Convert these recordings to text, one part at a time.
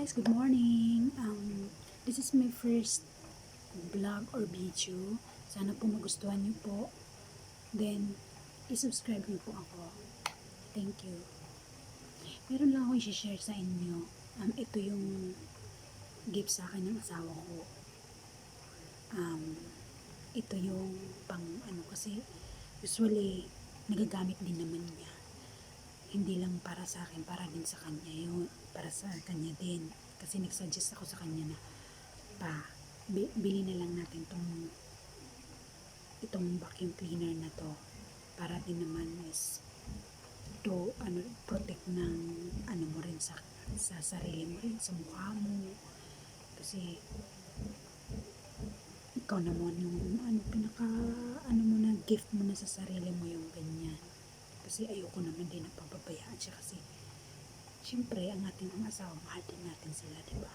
Guys, good morning. This is my first vlog or video. Sana po magustuhan niyo po. Then, i-subscribe niyo po ako. Thank you. Meron lang akong i-share sa inyo. Ito yung gift sa akin ng asawa ko. Ito yung kasi usually nagagamit din naman niya. Hindi lang para sa akin, para din sa kanya yun, para sa kanya din. Kasi nag-suggest ako sa kanya na bili na lang natin itong vacuum cleaner na to para din naman is to protect ng mo rin sa sarili mo rin, sa mukha mo. Kasi ikaw naman yung mo na gift mo na sa sarili mo yung ganyan. Kasi ayoko naman din na pababayaan siya kasi syempre ang ating mga asawa, mahal din natin sila, diba?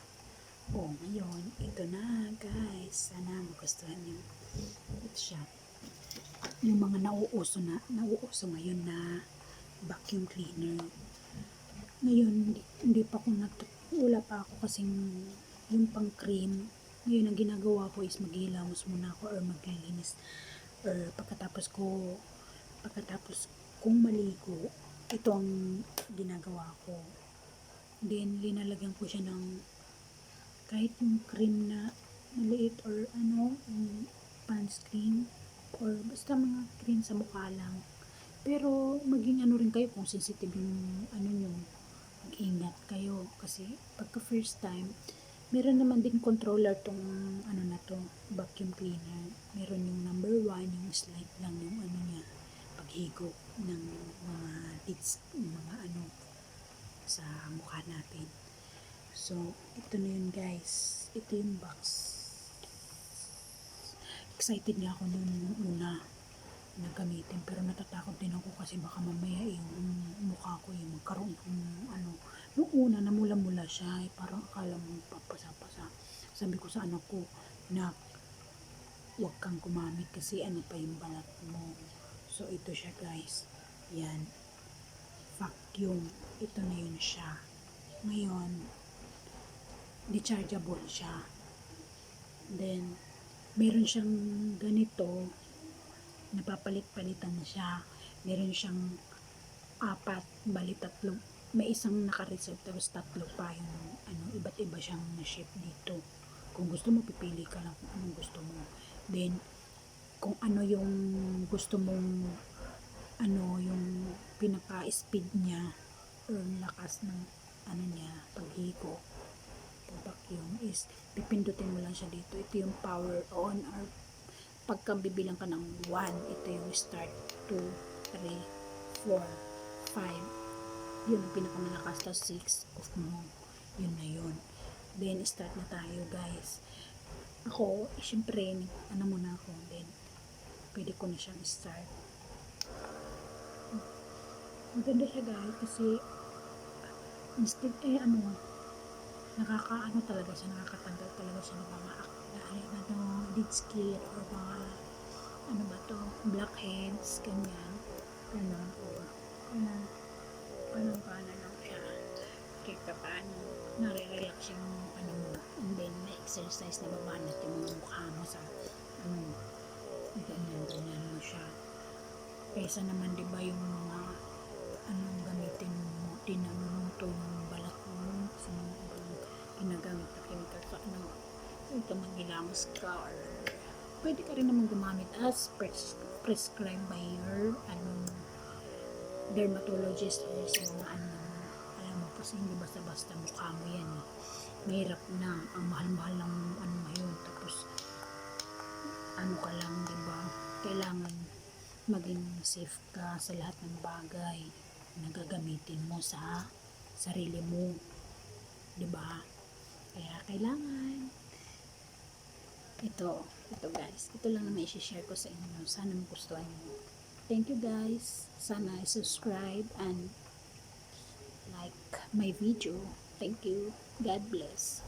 Ngayon, ito na guys, sana magustuhan niyo. Ito siya, yung mga nauuso ngayon na vacuum cleaner. Ngayon, hindi pa ako wala pa ako kasing yung pang cream. Ngayon ang ginagawa ko is maghihilamos muna ako or maglilinis, or pagkatapos kung maligo, ito ang ginagawa ko. Then, linalagyan ko siya ng kahit yung cream na maliit or yung pants cream or basta mga cream sa mukha lang. Pero, maging rin kayo kung sensitive yung nyo, mag-ingat kayo. Kasi, pagka first time, meron naman din controller tong na to, vacuum cleaner. Meron yung number 1, yung slide lang yung niya, paghigop ng mga bits, mga sa mukha natin. So, ito na yun guys. Ito yung box. Excited nga ako nung una na gamitin, pero natatakot din ako kasi baka mamaya yung mukha ko yung magkaroon ng nung una namula-mula siya, parang akala mo papasa-pasa. Sabi ko sa anak ko na huwag kang gumamit kasi pa yung balat mo. So, ito siya guys. Yan. Vacuum. Ito na yun siya. Ngayon, dechargeable siya. Then, meron siyang ganito, napapalit-palitan siya. Meron siyang 4, bali 3. May isang naka-reserve, tapos 3 pa yung iba't iba siyang na-shape dito. Kung gusto mo, pipili ka lang kung anong gusto mo. Then, kung ano yung gusto mong yung pinaka-speed niya or lakas ng niya, paghigo, vacuum is pipindutin mo lang siya dito. Ito yung power on, or pagka bibilang ka ng 1, ito yung start, 2, 3, 4, 5, yun ang pinakamalakas, tapos 6, off mo, yun na yun. Then start na tayo guys. Ako, syempre muna ako, then pwede ko na siyang start. Maganda siya guys kasi instead talaga siya, nakakatanggal talaga siya ng mga dead skin or mga blackheads, ganyan, or paano lang siya, kahit paano nare-relax yung mo, and then na-exercise na babanat yung mga mukha mo sa ganyan mo siya, kaysa naman diba yung mga gamitin mo, tinanong yung balat mo sa mga ginagamit na chemical sa ito maghilamos ka, or pwede ka rin naman gumamit as prescribed by your dermatologist or sa mga alam mo, kasi hindi basta-basta mukha mo yan mahirap na, ang mahal-mahal lang ngayon, tapos ka lang, diba, kailangan maging safe ka sa lahat ng bagay na gagamitin mo sa sarili mo, diba? Kaya kailangan ito guys, ito lang na may share ko sa inyo. Sana magustuhan niyo. Thank you guys. Sana subscribe and like my video. Thank you. God bless.